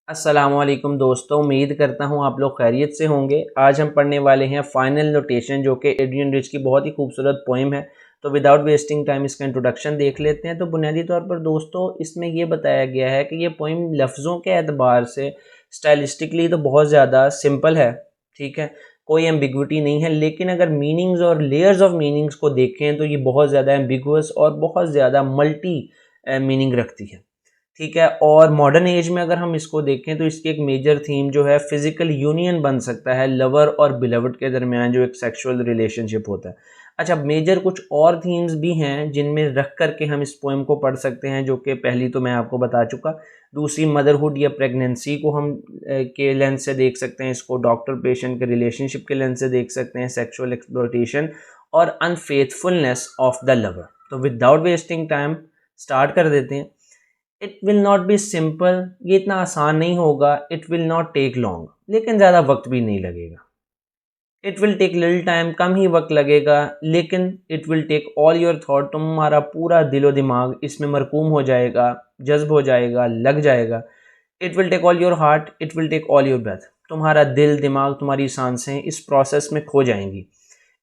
अस्सलामुअलैकुम दोस्तों, उम्मीद करता हूँ आप लोग खैरियत से होंगे। आज हम पढ़ने वाले हैं फाइनल नोटेशन, जो कि एड्रियन रिच की बहुत ही खूबसूरत पोइम है। तो विदाउट वेस्टिंग टाइम इसका इंट्रोडक्शन देख लेते हैं। तो बुनियादी तौर पर दोस्तों इसमें ये बताया गया है कि ये पोइम लफ्ज़ों के एतबार से स्टाइलिस्टिकली तो बहुत ज़्यादा सिंपल है, ठीक है, कोई एम्बिग्विटी नहीं है। लेकिन अगर मीनिंग्स और लेयर्स ऑफ मीनिंग्स को देखें तो ये बहुत ज़्यादा एम्बिगुअस और बहुत ज़्यादा मल्टी मीनिंग रखती है, ठीक है। और मॉडर्न एज में अगर हम इसको देखें तो इसकी एक मेजर थीम जो है फिजिकल यूनियन बन सकता है, लवर और बिलवड के दरमियान जो एक सेक्सुअल रिलेशनशिप होता है। अच्छा, मेजर कुछ और थीम्स भी हैं जिनमें रख करके हम इस पोएम को पढ़ सकते हैं, जो कि पहली तो मैं आपको बता चुका। दूसरी मदरहुड या प्रेगनेंसी को हम के लेंस से देख सकते हैं, इसको डॉक्टर पेशेंट के रिलेशनशिप के लेंस से देख सकते हैं, सेक्सुअल एक्सप्लॉयटेशन और अनफेथफुलनेस ऑफ द लवर। तो विदाउट वेस्टिंग टाइम स्टार्ट कर देते हैं। It will not be simple, ये इतना आसान नहीं होगा। It will not take long, लेकिन ज़्यादा वक्त भी नहीं लगेगा। It will take little time, कम ही वक्त लगेगा, लेकिन it will take all your thought, तुम्हारा पूरा दिलो दिमाग इसमें मरकूम हो जाएगा, जज्ब हो जाएगा, लग जाएगा। It will take all your heart, it will take all your breath, तुम्हारा दिल दिमाग तुम्हारी सांसें इस प्रोसेस में खो जाएंगी।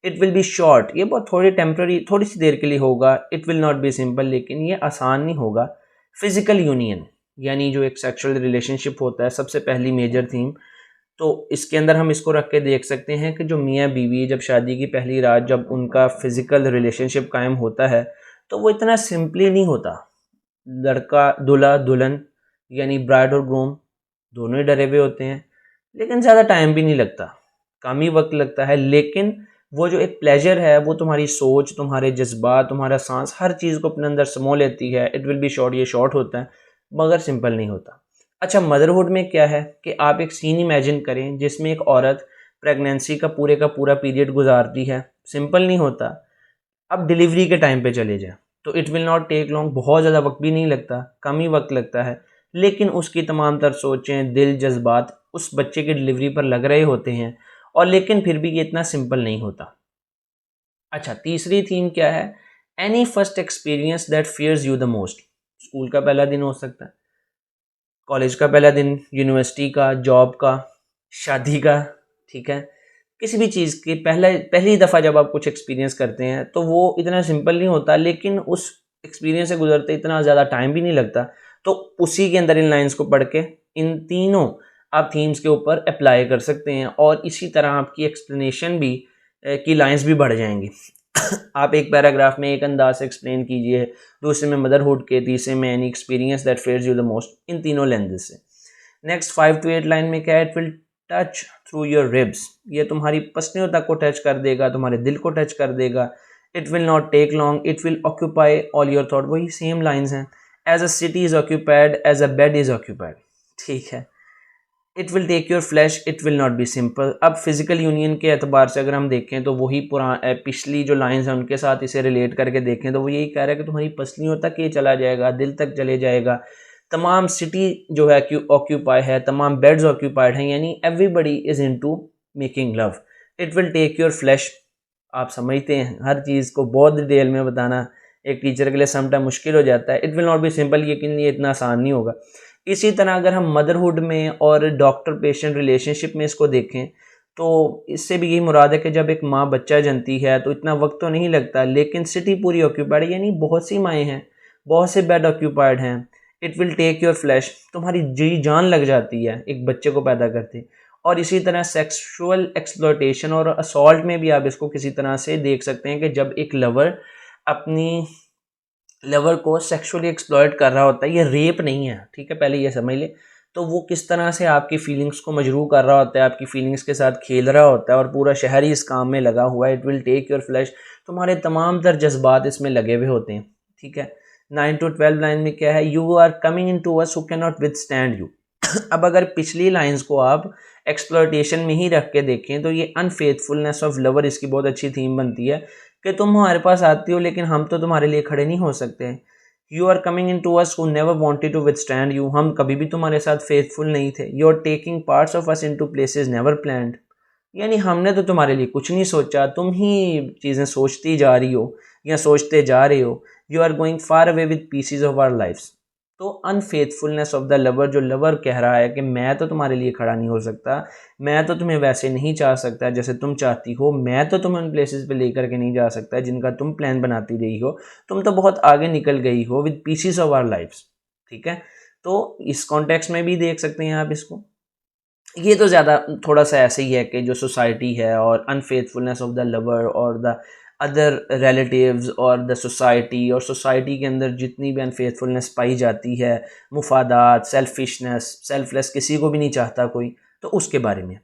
इट विल बी शॉर्ट, ये बहुत थोड़ी टेम्प्रेरी, थोड़ी सी देर के लिए होगा। It will not be simple, लेकिन ये आसान नहीं होगा। फिजिकल यूनियन यानी जो एक सेक्सुअल रिलेशनशिप होता है, सबसे पहली मेजर थीम। तो इसके अंदर हम इसको रख के देख सकते हैं कि जो मियाँ बीवी जब शादी की पहली रात जब उनका फिजिकल रिलेशनशिप कायम होता है तो वो इतना सिंपली नहीं होता। लड़का दूल्हा दुल्हन यानी ब्राइड और ग्रूम दोनों ही डरे हुए होते हैं, लेकिन ज़्यादा टाइम भी नहीं लगता, कम ही वक्त लगता है। लेकिन वो जो एक प्लेजर है वो तुम्हारी सोच, तुम्हारे जज्बात, तुम्हारा सांस, हर चीज़ को अपने अंदर समो लेती है। इट विल बी शॉर्ट, ये शॉर्ट होता है मगर सिंपल नहीं होता। अच्छा, मदरहुड में क्या है कि आप एक सीन इमेजिन करें जिसमें एक औरत प्रेगनेंसी का पूरा पीरियड गुजारती है। सिंपल नहीं होता। अब डिलीवरी के टाइम पे चले जाए तो it will not take long, बहुत ज़्यादा वक्त भी नहीं लगता, कम ही वक्त लगता है। लेकिन उसकी तमाम तर सोचें, दिल, जज्बात उस बच्चे की डिलीवरी पर लग रहे होते हैं, और लेकिन फिर भी ये इतना सिंपल नहीं होता। अच्छा, तीसरी थीम क्या है? Any first experience that fears you the most. School का पहला दिन हो सकता है, कॉलेज का पहला दिन, यूनिवर्सिटी का, जॉब का, शादी का, ठीक है। किसी भी चीज़ की पहली दफ़ा जब आप कुछ एक्सपीरियंस करते हैं तो वो इतना सिंपल नहीं होता, लेकिन उस एक्सपीरियंस से गुजरते इतना ज़्यादा टाइम भी नहीं लगता। तो उसी के अंदर इन लाइंस को पढ़ के इन तीनों आप थीम्स के ऊपर अप्लाई कर सकते हैं, और इसी तरह आपकी एक्सप्लेनेशन भी की लाइंस भी बढ़ जाएंगी। आप एक पैराग्राफ में एक अंदाज से एक्सप्लेन कीजिए, दूसरे में मदरहुड के, तीसरे में any experience that fears you the most, इन तीनों लेंसेज से। नेक्स्ट 5 to 8 लाइन में क्या है? It will touch through your ribs, ये तुम्हारी पसलियों तक को टच कर देगा, तुम्हारे दिल को टच कर देगा। It will not take long, it will occupy all your thought, वही सेम लाइन्स हैं। As a city is occupied, as a bed is occupied, ठीक है। It will take your flesh, it will not be simple. अब physical union के एतबार से अगर हम देखें तो वही पिछली जो लाइंस हैं उनके साथ इसे रिलेट करके देखें तो वो यही कह रहा है कि तुम्हारी पसलियों तक ये चला जाएगा, दिल तक चले जाएगा। तमाम सिटी जो है ऑक्यूपाई है, तमाम बेड्स ऑक्यूपाइड हैं, यानी everybody is into making love. It will take your flesh, आप समझते हैं हर चीज़ को बहुत डिटेल में बताना एक टीचर के लिए समटाइम मुश्किल हो जाता है। It will not be simple, लेकिन ये इतना आसान नहीं होगा। इसी तरह अगर हम मदरहुड में और डॉक्टर पेशेंट रिलेशनशिप में इसको देखें तो इससे भी यही मुराद है कि जब एक माँ बच्चा जनती है तो इतना वक्त तो नहीं लगता, लेकिन सिटी पूरी ऑक्यूपाइड है, यानी बहुत सी माएँ हैं, बहुत से बेड ऑक्यूपाइड हैं। It will take your flesh, तुम्हारी जी जान लग जाती है एक बच्चे को पैदा करते। और इसी तरह सेक्सुअल एक्सप्लॉयटेशन और असॉल्ट में भी आप इसको किसी तरह से देख सकते हैं कि जब एक लवर अपनी लवर को सेक्सुअली एक्सप्लॉयट कर रहा होता है, ये रेप नहीं है, ठीक है, पहले ये समझ ले। तो वो किस तरह से आपकी फीलिंग्स को मजरूह कर रहा होता है, आपकी फीलिंग्स के साथ खेल रहा होता है, और पूरा शहर ही इस काम में लगा हुआ है। It will take your flesh, तुम्हारे तमाम तर जज्बात इसमें लगे हुए होते हैं, ठीक है। 9 to 12 लाइन में क्या है? You are coming into us who cannot withstand you. अब अगर पिछली लाइंस को आप एक्सप्लॉयटेशन में ही रख के देखें तो ये अनफेथफुलनेस ऑफ लवर इसकी बहुत अच्छी थीम बनती है कि तुम हमारे पास आती हो लेकिन हम तो तुम्हारे लिए खड़े नहीं हो सकते। You are coming into us who never wanted to withstand you, हम कभी भी तुम्हारे साथ फेथफुल नहीं थे। You are taking parts of us into places never planned, यानी हमने तो तुम्हारे लिए कुछ नहीं सोचा, तुम ही चीज़ें सोचती जा रही हो या सोचते जा रहे हो। You are going far away with pieces of our lives, तो अनफेथफुलनेस ऑफ द लवर, जो लवर कह रहा है कि मैं तो तुम्हारे लिए खड़ा नहीं हो सकता, मैं तो तुम्हें वैसे नहीं चाह सकता जैसे तुम चाहती हो, मैं तो तुम्हें उन प्लेसेस पे लेकर के नहीं जा सकता जिनका तुम प्लान बनाती रही हो, तुम तो बहुत आगे निकल गई हो with pieces of our lives. ठीक है, तो इस कॉन्टेक्स्ट में भी देख सकते हैं आप इसको। ये तो ज़्यादा थोड़ा सा ऐसे ही है कि जो सोसाइटी है और अनफेथफुलनेस ऑफ द लवर और द अदर रिलेटिव्स और द सोसाइटी, और सोसाइटी के अंदर जितनी भी अनफेथफुलनेस पाई जाती है, मुफादात, सेल्फिशनेस, सेल्फलेस, किसी को भी नहीं चाहता कोई, तो उसके बारे में।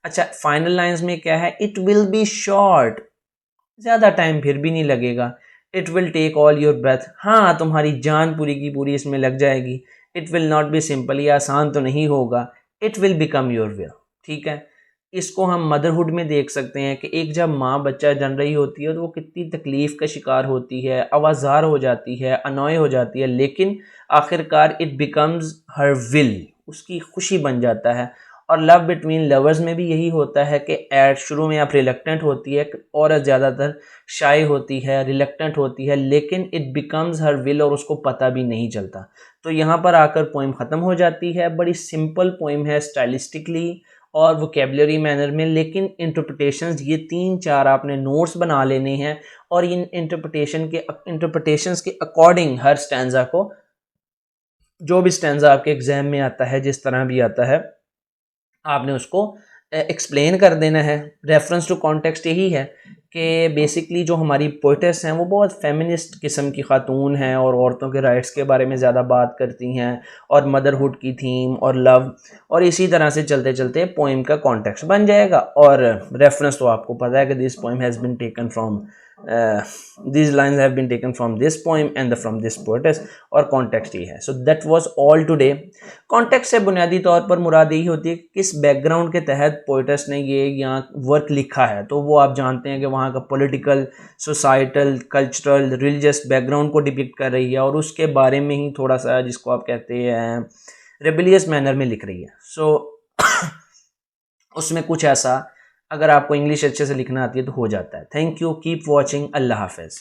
अच्छा, फाइनल लाइंस में क्या है, इट विल बी शॉर्ट, ज़्यादा टाइम फिर भी नहीं लगेगा। It will take all your breath, हाँ तुम्हारी जान पूरी की पूरी इसमें लग जाएगी। It will not be simple, ये आसान तो नहीं होगा। It will become your will. ठीक है, इसको हम मदरहुड में देख सकते हैं कि एक जब माँ बच्चा जन रही होती है तो वो कितनी तकलीफ़ का शिकार होती है, आवाज़ार हो जाती है, अनॉय हो जाती है, लेकिन आखिरकार इट बिकम्स हर विल, उसकी खुशी बन जाता है। और लव बिटवीन लवर्स में भी यही होता है कि एड शुरू में आप रिलक्टेंट होती है, औरत ज़्यादातर शाय होती है, रिलक्टेंट होती है, लेकिन इट बिकम्स हर विल और उसको पता भी नहीं चलता। तो यहाँ पर आकर पोइम ख़त्म हो जाती है। बड़ी सिंपल पोइम है स्टाइलिस्टिकली और वोकेबलरी मैनर में, लेकिन इंटरप्रिटेशंस ये 3-4 आपने नोट्स बना लेने हैं और इन इंटरप्रिटेशंस के अकॉर्डिंग हर स्टैंजा को, जो भी स्टैंजा आपके एग्जाम में आता है, जिस तरह भी आता है, आपने उसको एक्सप्लेन कर देना है। रेफरेंस टू कॉन्टेक्स्ट यही है कि बेसिकली जो हमारी पोइटेस हैं वो बहुत फेमिनिस्ट किस्म की खातून हैं और औरतों के राइट्स के बारे में ज़्यादा बात करती हैं, और मदरहुड की थीम और लव, और इसी तरह से चलते चलते पोइम का कॉन्टेक्स्ट बन जाएगा। और रेफरेंस तो आपको पता है कि this poem has been taken from these lines have been taken from this poem and from this poetess, और कॉन्टेक्स्ट ये है। So that was all today. Context से बुनियादी तौर पर मुराद यही होती है किस बैकग्राउंड के तहत पोइटस ने ये यहाँ वर्क लिखा है, तो वो आप जानते हैं कि वहाँ का political, societal, cultural, religious background को डिपिक्ट कर रही है, और उसके बारे में ही थोड़ा सा जिसको आप कहते हैं रेबेलियस मैनर में लिख रही है। सो उसमें कुछ ऐसा, अगर आपको इंग्लिश अच्छे से लिखना आती है तो हो जाता है। थैंक यू, कीप वॉचिंग, अल्लाह हाफिज़।